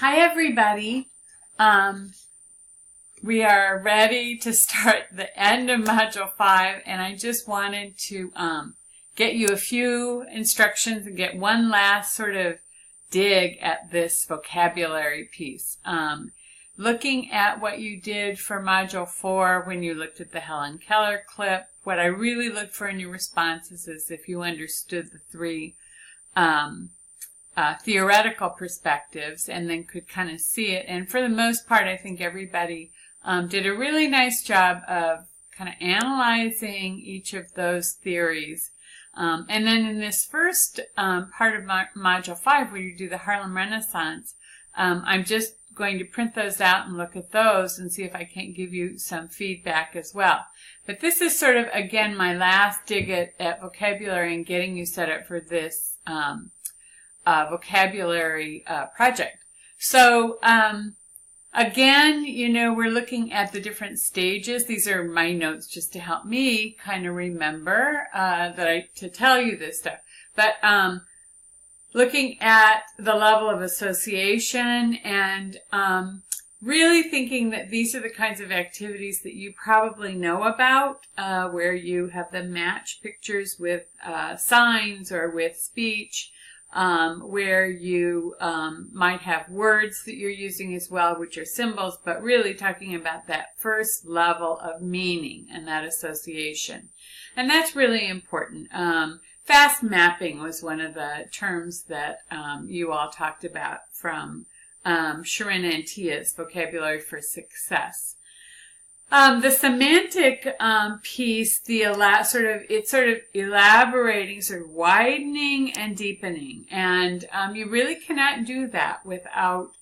Hi everybody. We are ready to start the end of Module 5, and I just wanted to get you a few instructions and get one last sort of dig at this vocabulary piece. Looking at what you did for Module 4 when you looked at the Helen Keller clip, what I really looked for in your responses is if you understood the three theoretical perspectives and then could kind of see it. And for the most part, I think everybody did a really nice job of kind of analyzing each of those theories. And then in this first part of Module 5, where you do the Harlem Renaissance, I'm just going to print those out and look at those and see if I can't give you some feedback as well. But this is sort of, again, my last dig at vocabulary and getting you set up for this vocabulary project. So again, you know, we're looking at the different stages. These are my notes just to help me kind of remember to tell you this stuff. But looking at the level of association and really thinking that these are the kinds of activities that you probably know about, where you have them match pictures with signs or with speech. Where you might have words that you're using as well, which are symbols, but really talking about that first level of meaning and that association. And that's really important. Fast mapping was one of the terms that you all talked about from Sharon and Tia's Vocabulary for Success. The semantic piece, it's sort of elaborating, sort of widening and deepening, and you really cannot do that without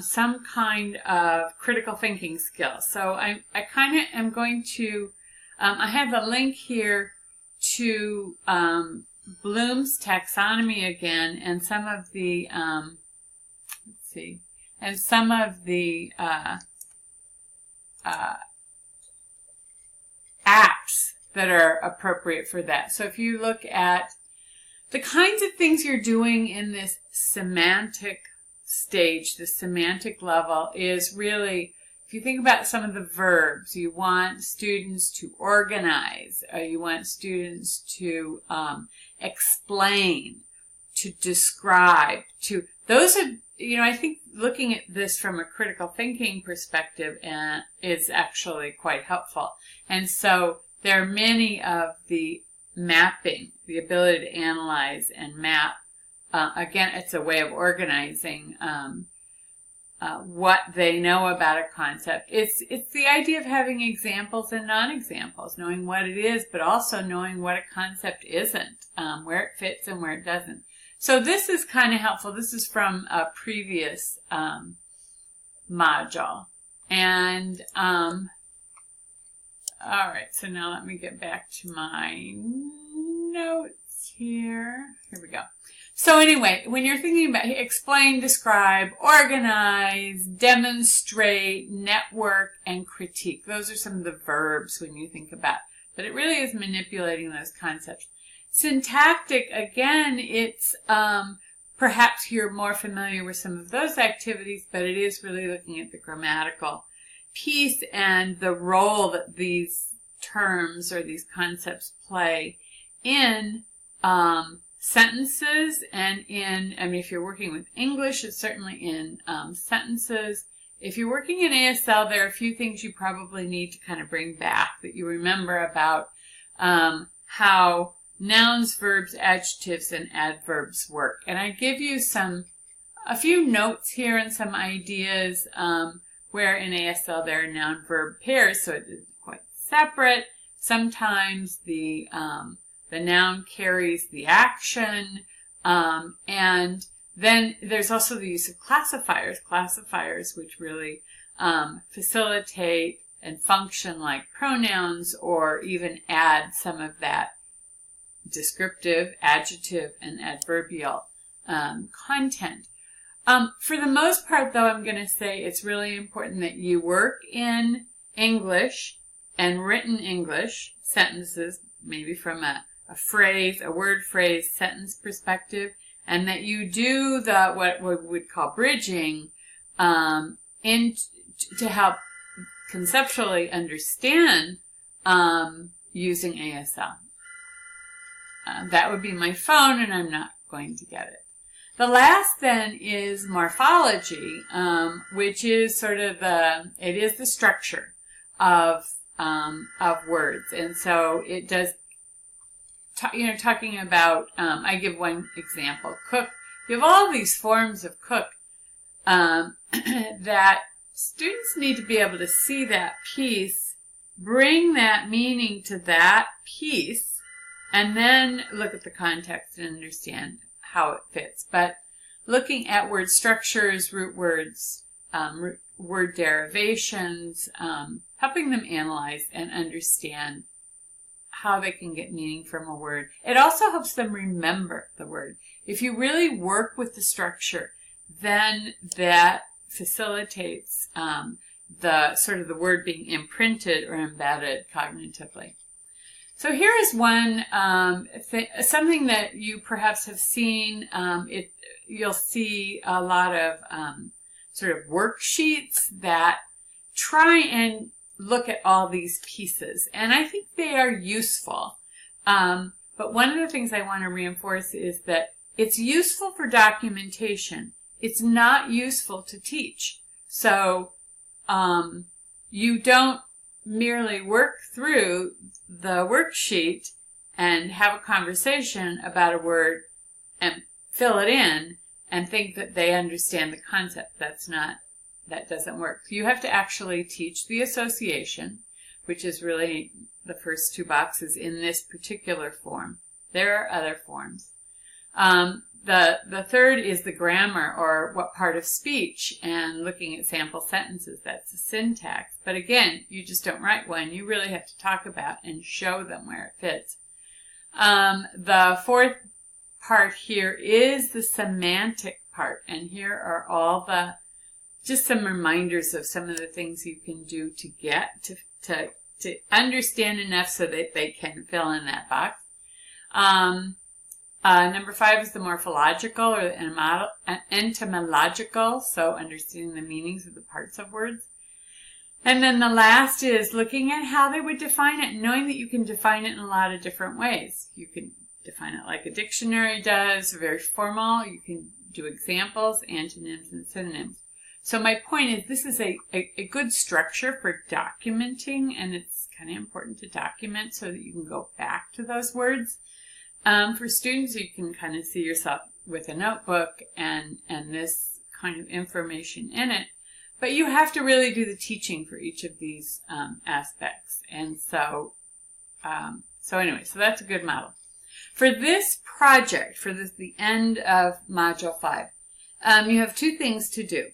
some kind of critical thinking skills. So I kind of am going to, I have a link here to Bloom's taxonomy again, and some of the apps that are appropriate for that. So if you look at the kinds of things you're doing in this semantic stage, the semantic level is really, if you think about some of the verbs, you want students to organize, you want students to explain, to describe, those are, you know, I think looking at this from a critical thinking perspective is actually quite helpful. And so there are many of the mapping, the ability to analyze and map. Again, it's a way of organizing what they know about a concept. It's the idea of having examples and non-examples, knowing what it is, but also knowing what a concept isn't, where it fits and where it doesn't. So this is kind of helpful. This is from a previous module. And, all right, so now let me get back to my notes here. Here we go. So anyway, when you're thinking about explain, describe, organize, demonstrate, network, and critique, those are some of the verbs when you think about it. But it really is manipulating those concepts. Syntactic, again, it's perhaps you're more familiar with some of those activities, but it is really looking at the grammatical piece and the role that these terms or these concepts play in sentences and in, I mean, if you're working with English, it's certainly in sentences. If you're working in ASL, there are a few things you probably need to kind of bring back that you remember about how nouns, verbs, adjectives, and adverbs work. And I give you a few notes here and some ideas where in ASL there are noun-verb pairs, so it is quite separate. Sometimes the noun carries the action, and then there's also the use of classifiers which really facilitate and function like pronouns or even add some of that descriptive, adjective, and adverbial content. For the most part, though, I'm going to say it's really important that you work in English and written English sentences, maybe from a phrase, a word phrase, sentence perspective, and that you do what we would call bridging to help conceptually understand using ASL. That would be my phone, and I'm not going to get it. The last then is morphology, which is sort of the structure of words, and so it does. Talking about, I give one example. Cook. You have all these forms of cook that students need to be able to see that piece, bring that meaning to that piece, and then look at the context and understand how it fits. But looking at word structures, root words, word derivations, helping them analyze and understand how they can get meaning from a word. It also helps them remember the word. If you really work with the structure, then that facilitates the sort of the word being imprinted or embedded cognitively. So here is one something that you perhaps have seen. You'll see a lot of sort of worksheets that try and look at all these pieces, and I think they are useful. But one of the things I want to reinforce is that it's useful for documentation. It's not useful to teach. So you don't merely work through the worksheet and have a conversation about a word and fill it in and think that they understand the concept. That doesn't work. You have to actually teach the association, which is really the first two boxes in this particular form. There are other forms. The third is the grammar, or what part of speech, and looking at sample sentences. That's the syntax. But again, you just don't write one. You really have to talk about and show them where it fits. The fourth part here is the semantic part, and here are all just some reminders of some of the things you can do to get to understand enough so that they can fill in that box. Number 5 is the morphological or the etymological, so understanding the meanings of the parts of words. And then the last is looking at how they would define it, knowing that you can define it in a lot of different ways. You can define it like a dictionary does, very formal. You can do examples, antonyms, and synonyms. So my point is this is a good structure for documenting, and it's kind of important to document so that you can go back to those words. For students, you can kind of see yourself with a notebook and this kind of information in it. But you have to really do the teaching for each of these aspects. And so anyway, so that's a good model. For this project, for the end of Module 5, you have two things to do.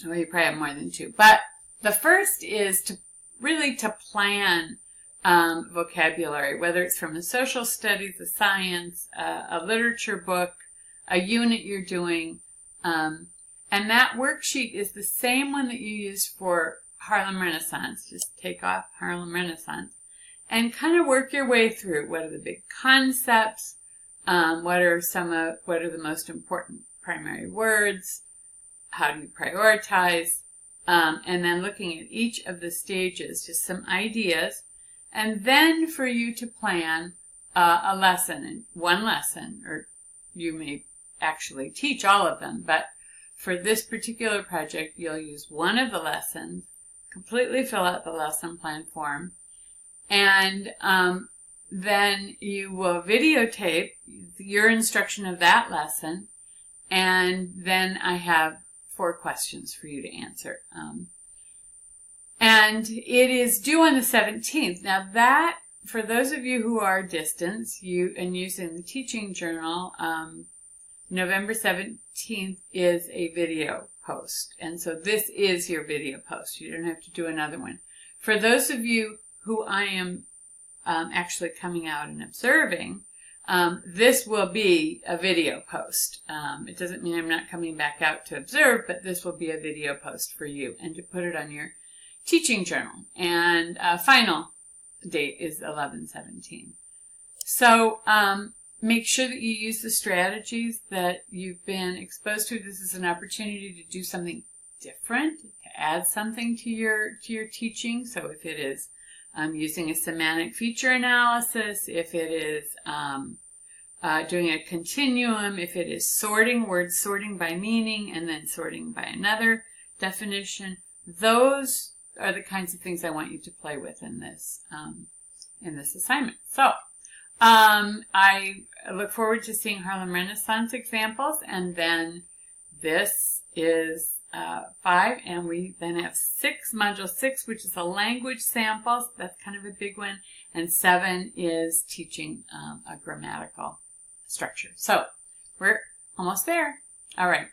Well, you probably have more than two. But the first is to plan vocabulary, whether it's from a social studies, a science, a literature book, a unit you're doing. And that worksheet is the same one that you used for Harlem Renaissance. Just take off Harlem Renaissance and kind of work your way through what are the big concepts, what are the most important primary words, how do you prioritize, and then looking at each of the stages, just some ideas. And then for you to plan a lesson, and one lesson, or you may actually teach all of them, but for this particular project, you'll use one of the lessons, completely fill out the lesson plan form, and then you will videotape your instruction of that lesson, and then I have 4 questions for you to answer. And it is due on the 17th. Now that, for those of you who are distance, and using the teaching journal, November 17th is a video post. And so this is your video post. You don't have to do another one. For those of you who I am actually coming out and observing, this will be a video post. It doesn't mean I'm not coming back out to observe, but this will be a video post for you and to put it on your teaching journal. And final date is 11/17. So make sure that you use the strategies that you've been exposed to. This is an opportunity to do something different, to add something to your teaching. So if it is using a semantic feature analysis, if it is doing a continuum, if it is sorting, word sorting by meaning and then sorting by another definition, those are the kinds of things I want you to play with in this assignment. So I look forward to seeing Harlem Renaissance examples, and then this is 5, and we then have 6, module 6, which is a language sample. So that's kind of a big one, and 7 is teaching a grammatical structure. So we're almost there. All right.